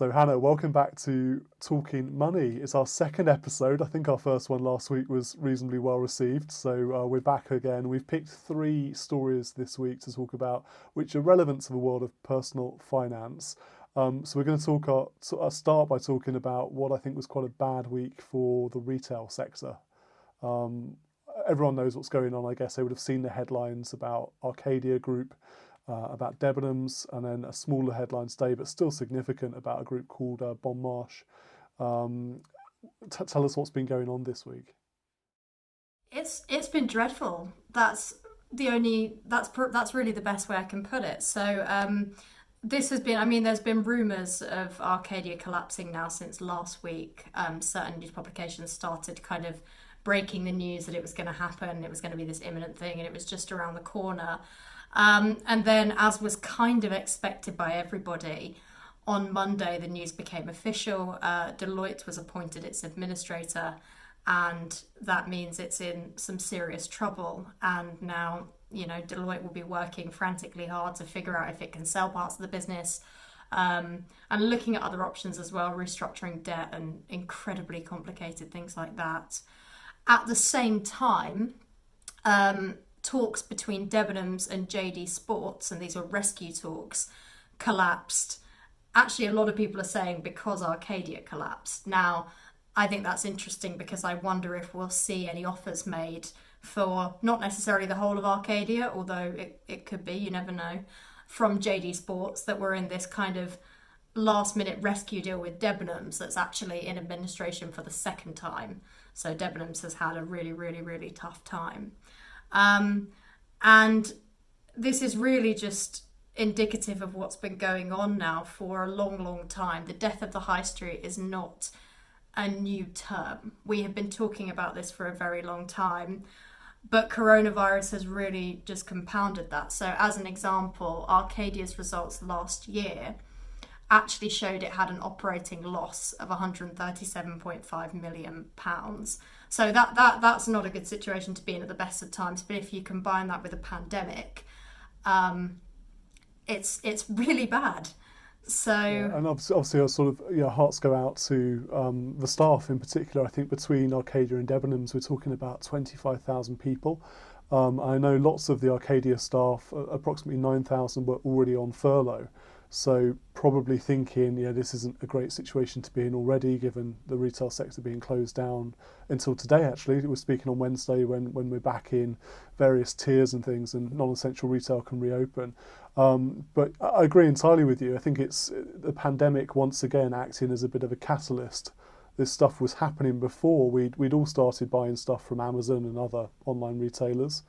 So Hannah, welcome back to Talking Money. It's our second episode. I think our first one last week was reasonably well received. So we're back again. We've picked 3 stories this week to talk about, which are relevant to the world of personal finance. So we're going to start by talking about what I think was quite a bad week for the retail sector. Everyone knows what's going on. I guess they would have seen the headlines about Arcadia Group, about Debenhams, and then a smaller headline today, but still significant, about a group called Bamford. Tell us what's been going on this week. It's been dreadful. That's really the best way I can put it. So this has been, there's been rumours of Arcadia collapsing now since last week. Certain news publications started kind of breaking the news that it was going to happen. It was going to be this imminent thing, and it was just around the corner. And then, as was kind of expected by everybody, on Monday the news became official. Deloitte was appointed its administrator, and that means it's in some serious trouble. And now, Deloitte will be working frantically hard to figure out if it can sell parts of the business, and looking at other options as well, restructuring debt and incredibly complicated things like that. At the same time, talks between Debenhams and JD Sports, and these were rescue talks, collapsed. Actually, a lot of people are saying because Arcadia collapsed. Now, I think that's interesting because I wonder if we'll see any offers made for not necessarily the whole of Arcadia, although it could be, you never know, from JD Sports, that we're in this kind of last minute rescue deal with Debenhams that's actually in administration for the second time. So Debenhams has had a really, really, really tough time. And this is really just indicative of what's been going on now for a long, long time. The death of the high street is not a new term. We have been talking about this for a very long time, but coronavirus has really just compounded that. So as an example, Arcadia's results last year actually showed it had an operating loss of £137.5 million. So that's not a good situation to be in at the best of times. But if you combine that with a pandemic, it's really bad. So and obviously, our hearts go out to the staff in particular. I think between Arcadia and Debenhams, we're talking about 25,000 people. I know lots of the Arcadia staff, approximately 9,000, were already on furlough. So probably thinking, this isn't a great situation to be in already, given the retail sector being closed down until today. Actually, we're speaking on Wednesday when we're back in various tiers and things, and non-essential retail can reopen. But I agree entirely with you. I think it's the pandemic once again acting as a bit of a catalyst. This stuff was happening before. We'd all started buying stuff from Amazon and other online retailers.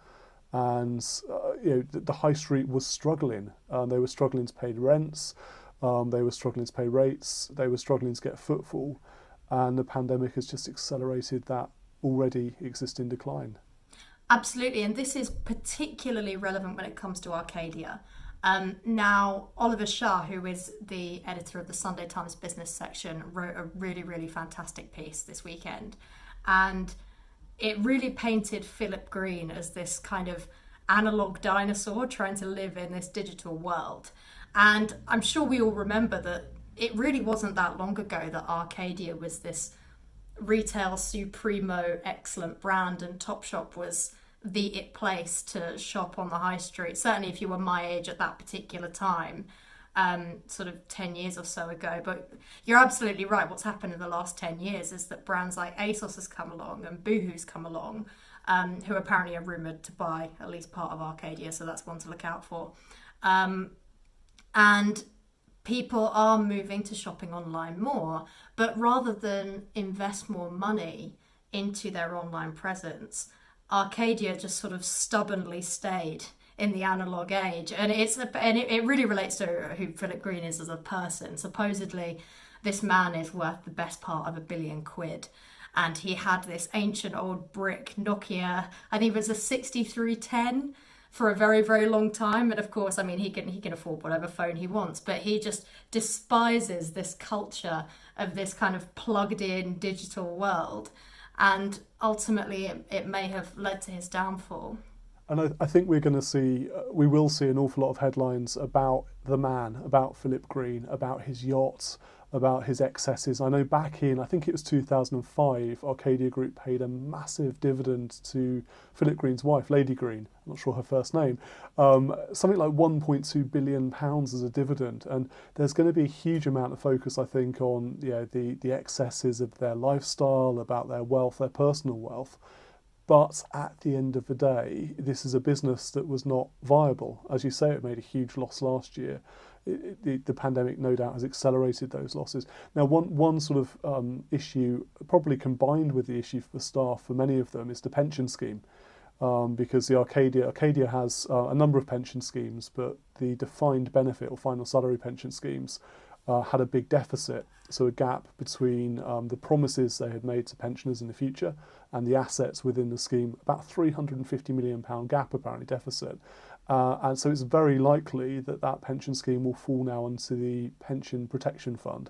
And the high street was struggling. They were struggling to pay rents, they were struggling to pay rates, they were struggling to get footfall, and the pandemic has just accelerated that already existing decline. Absolutely, and this is particularly relevant when it comes to Arcadia. Now, Oliver Shah, who is the editor of the Sunday Times business section, wrote a really, really fantastic piece this weekend, and it really painted Philip Green as this kind of analog dinosaur trying to live in this digital world. And I'm sure we all remember that it really wasn't that long ago that Arcadia was this retail supremo excellent brand, and Topshop was the it place to shop on the high street. Certainly if you were my age at that particular time, sort of 10 years or so ago. But you're absolutely right. What's happened in the last 10 years is that brands like ASOS has come along and Boohoo's come along, who apparently are rumoured to buy at least part of Arcadia, so that's one to look out for. And people are moving to shopping online more, but rather than invest more money into their online presence, Arcadia just sort of stubbornly stayed in the analog age, and it really relates to who Philip Green is as a person. Supposedly, this man is worth the best part of £1 billion, and he had this ancient old brick Nokia. I think it was a 6310 for a very, very long time. And of course, he can afford whatever phone he wants, but he just despises this culture of this kind of plugged-in digital world, and ultimately, it may have led to his downfall. And I think we will see an awful lot of headlines about the man, about Philip Green, about his yacht, about his excesses. I know back in, I think it was 2005, Arcadia Group paid a massive dividend to Philip Green's wife, Lady Green, I'm not sure her first name, something like £1.2 billion as a dividend. And there's going to be a huge amount of focus, I think, on the excesses of their lifestyle, about their wealth, their personal wealth. But at the end of the day, this is a business that was not viable. As you say, it made a huge loss last year. The pandemic no doubt has accelerated those losses. Now, one sort of issue, probably combined with the issue for the staff, for many of them, is the pension scheme. Because the Arcadia has a number of pension schemes, but the defined benefit or final salary pension schemes had a big deficit. So a gap between the promises they had made to pensioners in the future and the assets within the scheme, about £350 million gap apparently deficit. And so it's very likely that that pension scheme will fall now into the Pension Protection Fund.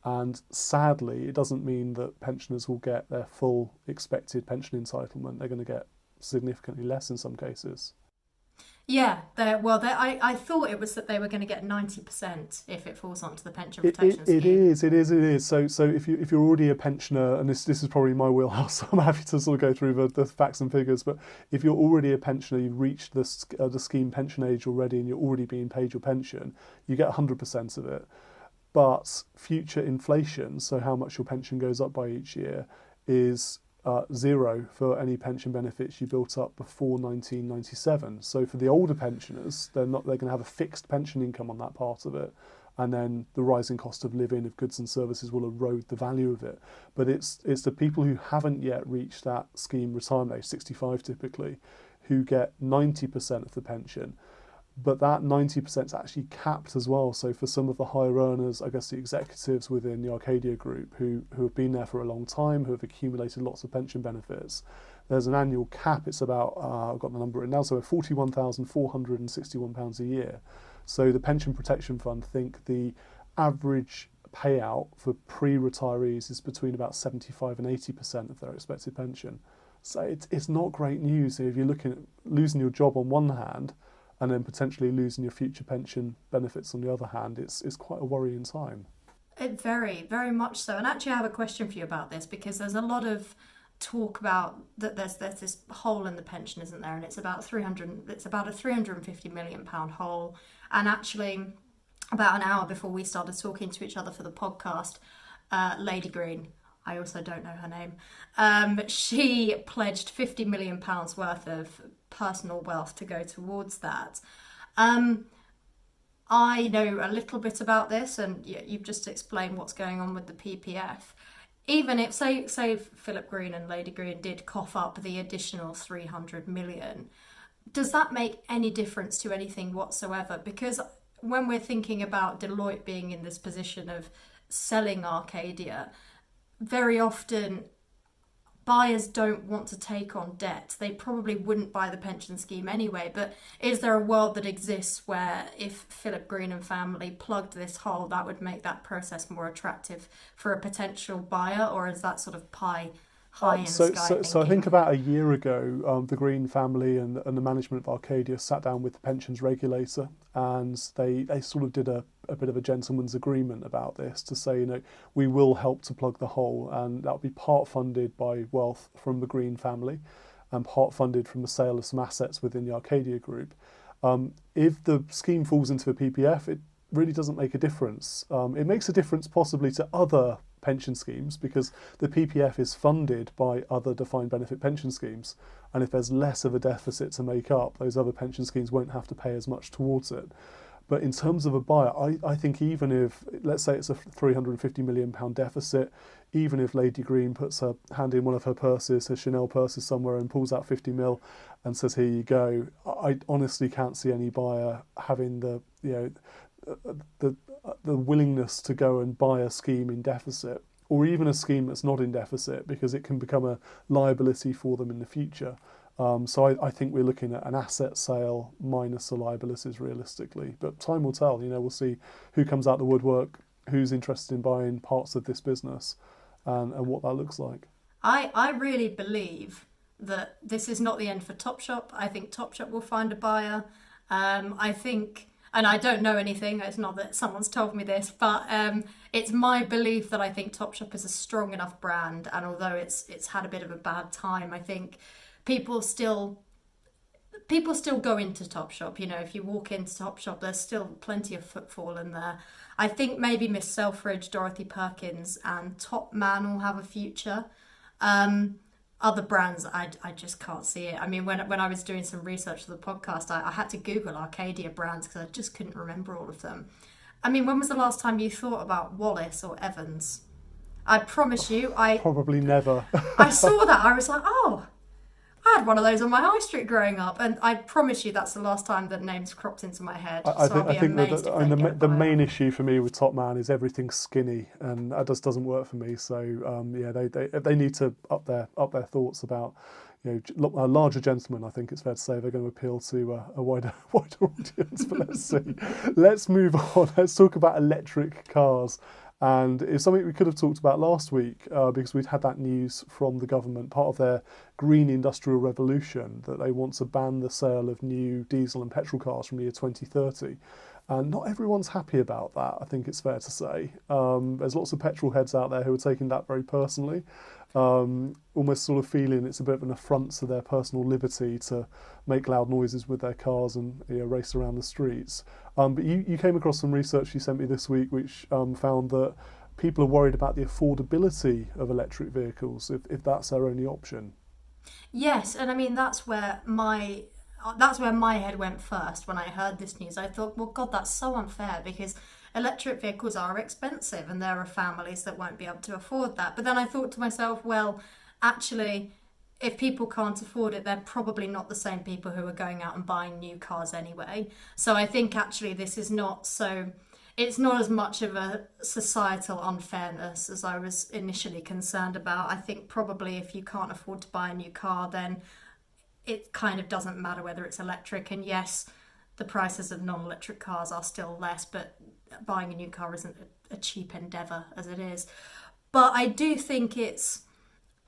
And sadly, it doesn't mean that pensioners will get their full expected pension entitlement. They're going to get significantly less in some cases. Yeah, I thought it was that they were going to get 90% if it falls onto the pension protection scheme. It is. So if you're already a pensioner, and this is probably my wheelhouse, so I'm happy to sort of go through the facts and figures. But if you're already a pensioner, you've reached the scheme pension age already, and you're already being paid your pension, you get 100% of it. But future inflation, so how much your pension goes up by each year, is zero for any pension benefits you built up before 1997. So for the older pensioners, they're going to have a fixed pension income on that part of it, and then the rising cost of living of goods and services will erode the value of it. But it's the people who haven't yet reached that scheme retirement age, 65 typically, who get 90% of the pension. But that 90% is actually capped as well. So for some of the higher earners, I guess the executives within the Arcadia Group who have been there for a long time, who have accumulated lots of pension benefits, there's an annual cap. It's about, I've got the number written down, so £41,461 a year. So the Pension Protection Fund think the average payout for pre-retirees is between about 75 and 80% of their expected pension. So it's not great news if you're looking at losing your job on one hand, and then potentially losing your future pension benefits on the other hand. It's quite a worrying time. It very, very much so. And actually I have a question for you about this, because there's a lot of talk about that there's this hole in the pension, isn't there? And it's about a £350 million hole. And actually, about an hour before we started talking to each other for the podcast, Lady Green, I also don't know her name, she pledged £50 million worth of personal wealth to go towards that. I know a little bit about this, and you've just explained what's going on with the PPF. Even if, say Philip Green and Lady Green did cough up the additional 300 million, does that make any difference to anything whatsoever? Because when we're thinking about Deloitte being in this position of selling Arcadia, very often buyers don't want to take on debt. They probably wouldn't buy the pension scheme anyway, but is there a world that exists where if Philip Green and family plugged this hole, that would make that process more attractive for a potential buyer, or is that sort of pie high in the sky? So I think about a year ago, the Green family and the management of Arcadia sat down with the pensions regulator, and they sort of did a bit of a gentleman's agreement about this to say, we will help to plug the hole, and that will be part funded by wealth from the Green family and part funded from the sale of some assets within the Arcadia Group. If the scheme falls into a PPF, it really doesn't make a difference. It makes a difference possibly to other pension schemes, because the PPF is funded by other defined benefit pension schemes, and if there's less of a deficit to make up, those other pension schemes won't have to pay as much towards it. But in terms of a buyer, I think even if, let's say it's a £350 million deficit, even if Lady Green puts her hand in one of her purses, her Chanel purses somewhere, and pulls out 50 mil and says, here you go, I honestly can't see any buyer having the willingness to go and buy a scheme in deficit, or even a scheme that's not in deficit, because it can become a liability for them in the future. So I think we're looking at an asset sale minus the liabilities realistically. But time will tell. We'll see who comes out the woodwork, who's interested in buying parts of this business, and what that looks like. I really believe that this is not the end for Topshop. I think Topshop will find a buyer. I think and I don't know anything, it's not that someone's told me this, but it's my belief that I think Topshop is a strong enough brand, and although it's had a bit of a bad time, I think people still go into Topshop. You know, if you walk into Topshop, there's still plenty of footfall in there. I think maybe Miss Selfridge, Dorothy Perkins, and Top Man will have a future. Other brands, I just can't see it. I mean, when I was doing some research for the podcast, I had to Google Arcadia brands because I just couldn't remember all of them. I mean, when was the last time you thought about Wallace or Evans? I promise you, Probably never. I saw that. I was like, oh, I had one of those on my high street growing up, and I promise you that's the last time that names cropped into my head. I think the main issue for me with Top Man is everything's skinny, and that just doesn't work for me. So they need to up their thoughts about, you know, larger gentlemen. I think it's fair to say they're going to appeal to a wider audience. But let's see. Let's move on. Let's talk about electric cars. And it's something we could have talked about last week because we'd had that news from the government, part of their green industrial revolution, that they want to ban the sale of new diesel and petrol cars from the year 2030. And not everyone's happy about that, I think it's fair to say. There's lots of petrol heads out there who are taking that very personally, almost sort of feeling it's a bit of an affront to their personal liberty to make loud noises with their cars and, you know, race around the streets. But you came across some research you sent me this week which found that people are worried about the affordability of electric vehicles if that's their only option. Yes, and I mean that's where my head went first when I heard this news. I thought, well, God, that's so unfair because electric vehicles are expensive and there are families that won't be able to afford that. But then I thought to myself, well, actually, if people can't afford it, they're probably not the same people who are going out and buying new cars anyway. So I think actually this is it's not as much of a societal unfairness as I was initially concerned about. I think probably if you can't afford to buy a new car, then it kind of doesn't matter whether it's electric. And yes, the prices of non-electric cars are still less, but buying a new car isn't a cheap endeavour as it is. But I do think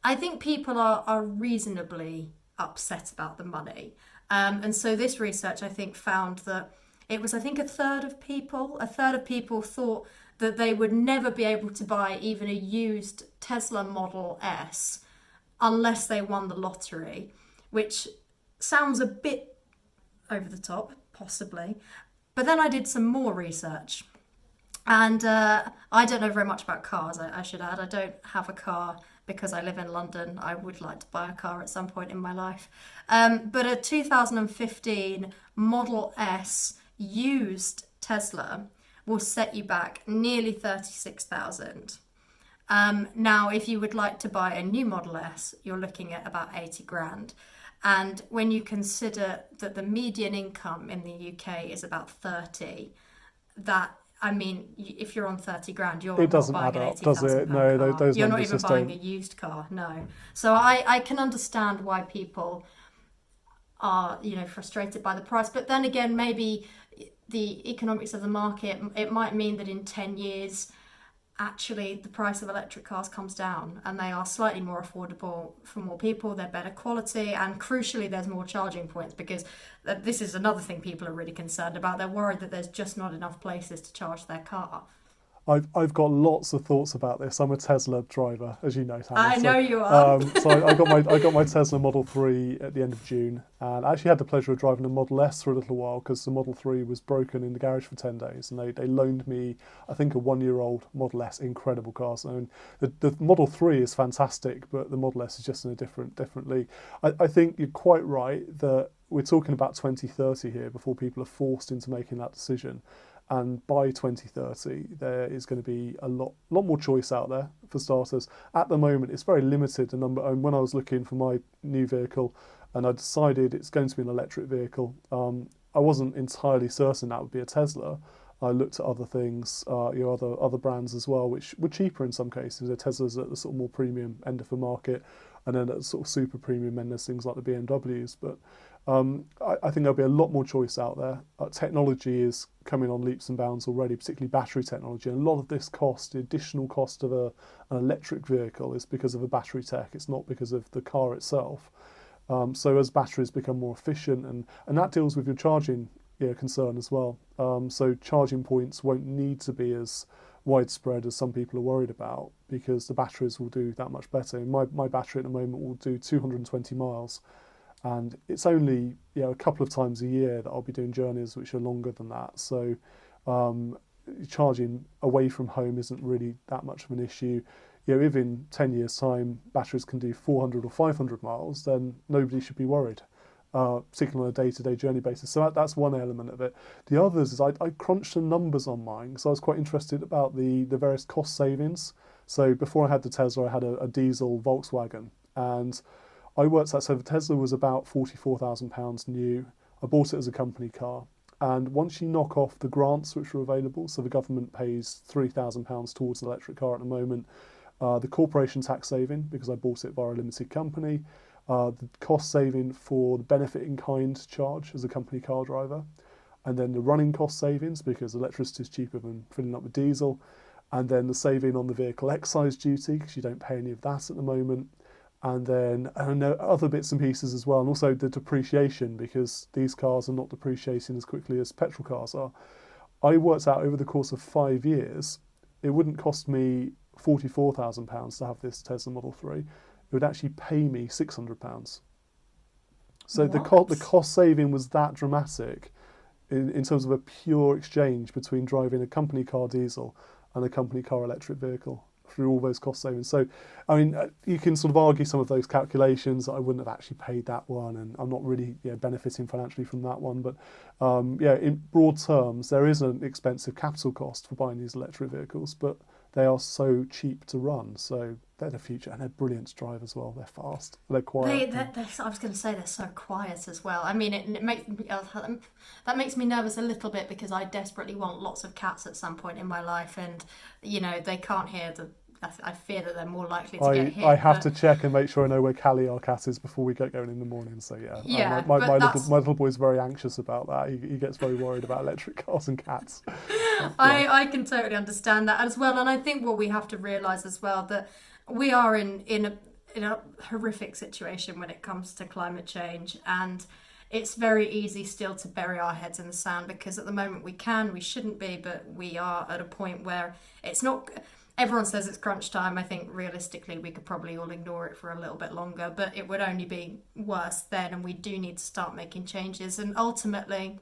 I think people are reasonably upset about the money. And so this research, I think, found that it was, I think, a third of people thought that they would never be able to buy even a used Tesla Model S unless they won the lottery, which sounds a bit over the top, possibly. But then I did some more research. And I don't know very much about cars, I should add. I don't have a car because I live in London. I would like to buy a car at some point in my life. But a 2015 Model S used Tesla will set you back nearly 36,000. Now, if you would like to buy a new Model S, you're looking at about 80 grand. And when you consider that the median income in the UK is about 30, I mean, if you're on 30 grand, you're not buying an 80,000 does it? No, car. You're not even buying don't. a used car, no. So I can understand why people are, you know, frustrated by the price. But then again, maybe the economics of the market, it might mean that in 10 years, actually the price of electric cars comes down and they are slightly more affordable for more people, they're better quality, and crucially there's more charging points, because this is another thing people are really concerned about. They're worried that there's just not enough places to charge their car. I've got lots of thoughts about this. I'm a Tesla driver, as you know, Tanya. I know you are. So I got my Tesla Model 3 at the end of June, and I actually had the pleasure of driving a Model S for a little while because the Model 3 was broken in the garage for 10 days, and they loaned me, I think, a 1-year-old Model S. Incredible car. So, I mean, the Model 3 is fantastic, but the Model S is just in a different league. I think you're quite right that we're talking about 2030 here before people are forced into making that decision. And by 2030, there is going to be a lot more choice out there for starters. At the moment, it's very limited, the number. And when I was looking for my new vehicle, and I decided it's going to be an electric vehicle, I wasn't entirely certain that would be a Tesla. I looked at other things, other brands as well, which were cheaper in some cases. The Teslas at the sort of more premium end of the market, and then at the sort of super premium end, there's things like the BMWs. But I think there'll be a lot more choice out there. Technology is coming on leaps and bounds already, particularly battery technology. And a lot of this cost, the additional cost of an electric vehicle, is because of the battery tech. It's not because of the car itself. So as batteries become more efficient, and that deals with your charging concern as well. So charging points won't need to be as widespread as some people are worried about, because the batteries will do that much better. My battery at the moment will do 220 miles, and it's only a couple of times a year that I'll be doing journeys which are longer than that. So charging away from home isn't really that much of an issue. If in 10 years' time batteries can do 400 or 500 miles, then nobody should be worried, particularly on a day-to-day journey basis. So that's one element of it. The others is I crunched some numbers on mine, so I was quite interested about the various cost savings. So before I had the Tesla, I had a diesel Volkswagen, and I worked out, so the Tesla was about £44,000 new. I bought it as a company car. And once you knock off the grants which are available, so the government pays £3,000 towards an electric car at the moment, the corporation tax saving, because I bought it via a limited company, the cost saving for the benefit in kind charge as a company car driver, and then the running cost savings, because electricity is cheaper than filling up with diesel, and then the saving on the vehicle excise duty, because you don't pay any of that at the moment, and then other bits and pieces as well, and also the depreciation, because these cars are not depreciating as quickly as petrol cars are. I worked out over the course of 5 years, it wouldn't cost me £44,000 to have this Tesla Model 3. It would actually pay me £600. So the cost saving was that dramatic in terms of a pure exchange between driving a company car diesel and a company car electric vehicle through all those cost savings. So, I mean, you can sort of argue some of those calculations. I wouldn't have actually paid that one, and I'm not really benefiting financially from that one. But in broad terms, there is an expensive capital cost for buying these electric vehicles, but they are so cheap to run. So they're the future, and they're brilliant to drive as well. They're fast, they're quiet. I was going to say they're so quiet as well. I mean, it makes that makes me nervous a little bit, because I desperately want lots of cats at some point in my life, and they can't hear the. I fear that they're more likely to get hit. I have to check and make sure I know where Callie, our cat, is before we get going in the morning. So my little boy's very anxious about that. He gets very worried about electric cars and cats. I can totally understand that as well, and I think what we have to realise as well, that we are in a horrific situation when it comes to climate change, and it's very easy still to bury our heads in the sand, because at the moment we shouldn't be, but we are at a point where it's not. Everyone says it's crunch time. I think realistically we could probably all ignore it for a little bit longer, but it would only be worse then, and we do need to start making changes. And ultimately,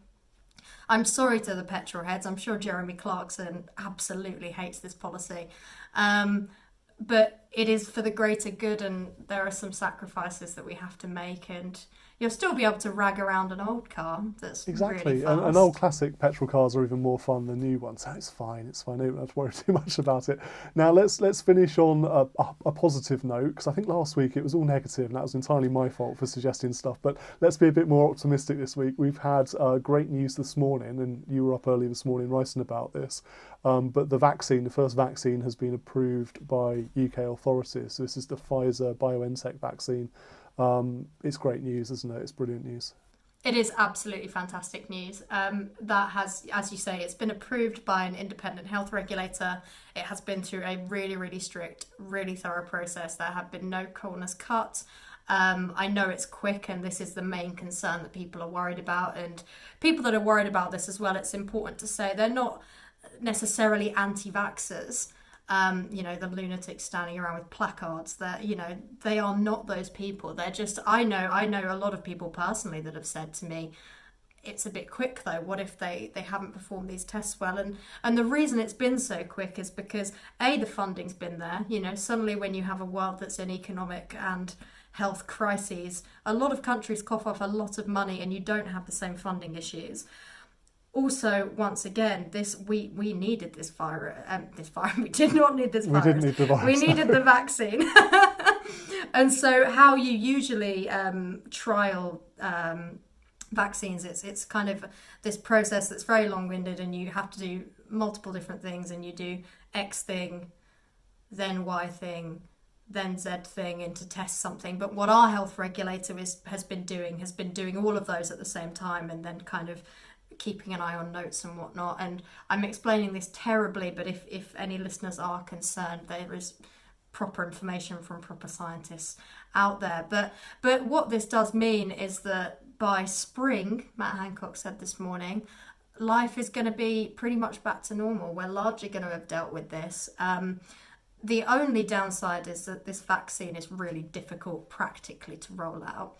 I'm sorry to the petrol heads. I'm sure Jeremy Clarkson absolutely hates this policy. But it is for the greater good, and there are some sacrifices that we have to make, and you'll still be able to rag around an old car that's really fast. And old classic petrol cars are even more fun than new ones. So it's fine. I don't have to worry too much about it. Now let's finish on a positive note, because I think last week it was all negative, and that was entirely my fault for suggesting stuff. But let's be a bit more optimistic this week. We've had great news this morning, and you were up early this morning writing about this. But the first vaccine has been approved by UK authorities. So this is the Pfizer BioNTech vaccine. It's great news, isn't it? It's brilliant news. It is absolutely fantastic news. That has, as you say, it's been approved by an independent health regulator. It has been through a really, really strict, really thorough process. There have been no corners cut. I know it's quick, and this is the main concern that people are worried about. And people that are worried about this as well, it's important to say they're not necessarily anti-vaxxers. The lunatics standing around with placards, that they are not those people. They're just, I know a lot of people personally that have said to me, it's a bit quick though, what if they haven't performed these tests well? And the reason it's been so quick is because the funding's been there. Suddenly when you have a world that's in economic and health crises, a lot of countries cough up a lot of money, and you don't have the same funding issues. Also, once again, we needed this virus. We did not need this virus. We didn't need the virus. We needed the vaccine. And so, how you usually trial vaccines, it's kind of this process that's very long-winded, and you have to do multiple different things, and you do X thing, then Y thing, then Z thing, and to test something. But what our health regulator has been doing all of those at the same time, and then kind of keeping an eye on notes and whatnot. And I'm explaining this terribly, but if any listeners are concerned, there is proper information from proper scientists out there. But what this does mean is that by spring, Matt Hancock said this morning, life is going to be pretty much back to normal. We're largely going to have dealt with this. The only downside is that this vaccine is really difficult practically to roll out.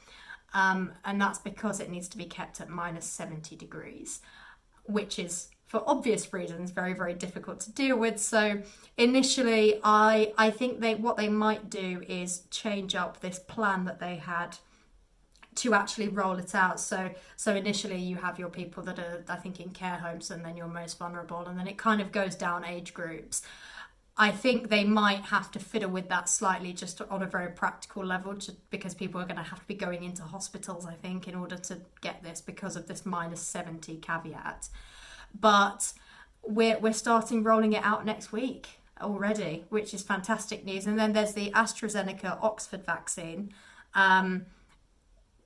And that's because it needs to be kept at minus 70 degrees, which is, for obvious reasons, very, very difficult to deal with. So initially, I think what they might do is change up this plan that they had to actually roll it out. So initially you have your people that are, I think, in care homes, and then your most vulnerable, and then it kind of goes down age groups. I think they might have to fiddle with that slightly, just on a very practical level, just because people are going to have to be going into hospitals, I think, in order to get this, because of this minus 70 caveat. But we're starting rolling it out next week already, which is fantastic news. And then there's the AstraZeneca Oxford vaccine,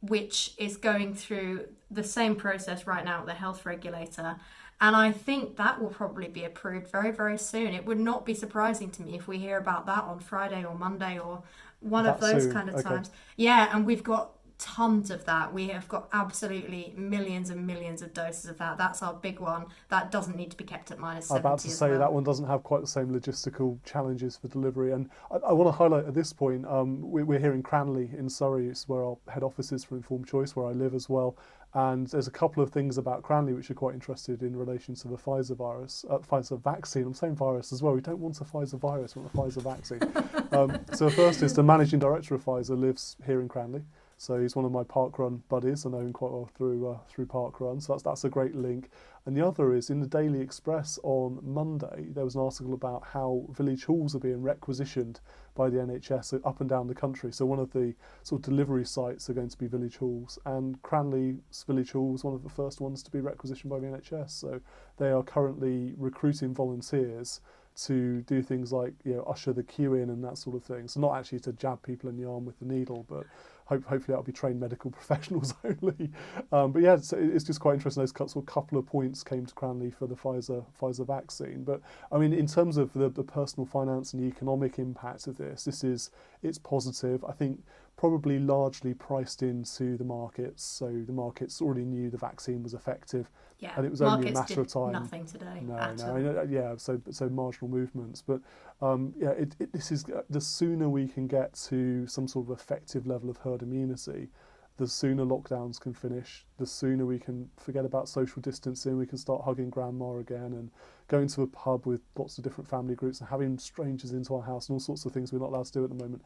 which is going through the same process right now with the health regulator. And I think that will probably be approved very, very soon. It would not be surprising to me if we hear about that on Friday or Monday or one of those kind of times. Yeah, and we've got tons of that. We have got absolutely millions and millions of doses of that. That's our big one. That doesn't need to be kept at minus 70. I'm about to say that one doesn't have quite the same logistical challenges for delivery. And I want to highlight at this point, we're here in Cranley in Surrey. It's where our head office is for Informed Choice, where I live as well. And there's a couple of things about Cranley which are quite interested in relation to the Pfizer vaccine. I'm saying virus as well. We don't want a Pfizer virus, we want a Pfizer vaccine. So first is the managing director of Pfizer lives here in Cranley. So he's one of my parkrun buddies. I know him quite well through parkrun. So that's a great link. And the other is in the Daily Express on Monday, there was an article about how village halls are being requisitioned by the NHS up and down the country. So one of the sort of delivery sites are going to be village halls, and Cranley's village hall was one of the first ones to be requisitioned by the NHS. So they are currently recruiting volunteers to do things like, usher the queue in and that sort of thing. So not actually to jab people in the arm with the needle, but hopefully that'll be trained medical professionals only. But yeah, it's just quite interesting. Those sort of couple of points came to Cranley for the Pfizer vaccine. But I mean, in terms of the personal finance and the economic impact of this, it's positive. I think probably largely priced into the markets. So the markets already knew the vaccine was effective. Yeah, and it was only a matter of time. Nothing today. So marginal movements, but this is the sooner we can get to some sort of effective level of herd immunity, the sooner lockdowns can finish, the sooner we can forget about social distancing, we can start hugging grandma again and going to a pub with lots of different family groups and having strangers into our house and all sorts of things we're not allowed to do at the moment.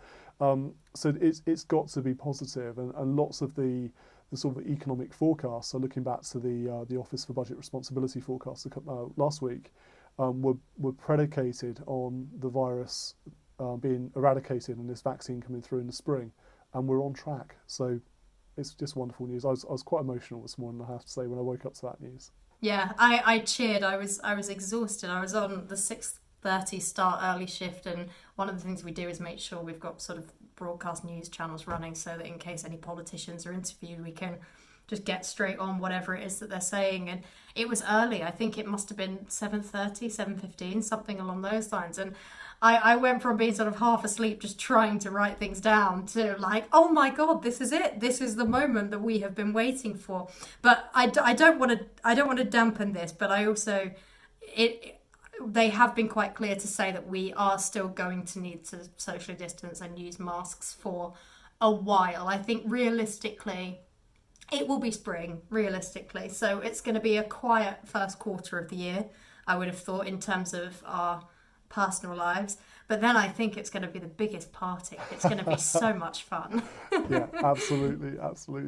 So it's got to be positive, and lots of the sort of economic forecasts, so looking back to the Office for Budget Responsibility forecast last week, were predicated on the virus being eradicated and this vaccine coming through in the spring, and we're on track. So it's just wonderful news. I was quite emotional this morning, I have to say, when I woke up to that news. Yeah, I cheered. I was exhausted. I was on the 6:30 start early shift, and one of the things we do is make sure we've got sort of broadcast news channels running, so that in case any politicians are interviewed, we can just get straight on whatever it is that they're saying. And it was early. I think it must have been 7:30, 7:15, something along those lines. And I went from being sort of half asleep, just trying to write things down, to like, oh my God, this is it. This is the moment that we have been waiting for. But I don't want to dampen this, but I also, they have been quite clear to say that we are still going to need to socially distance and use masks for a while. I think realistically, it will be spring, realistically. So it's going to be a quiet first quarter of the year, I would have thought, in terms of our personal lives. But then I think it's going to be the biggest party. It's going to be so much fun. Yeah, absolutely.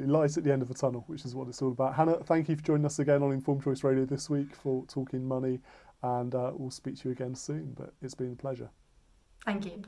Light at the end of the tunnel, which is what it's all about. Hannah, thank you for joining us again on Informed Choice Radio this week for talking money, and we'll speak to you again soon. But it's been a pleasure. Thank you.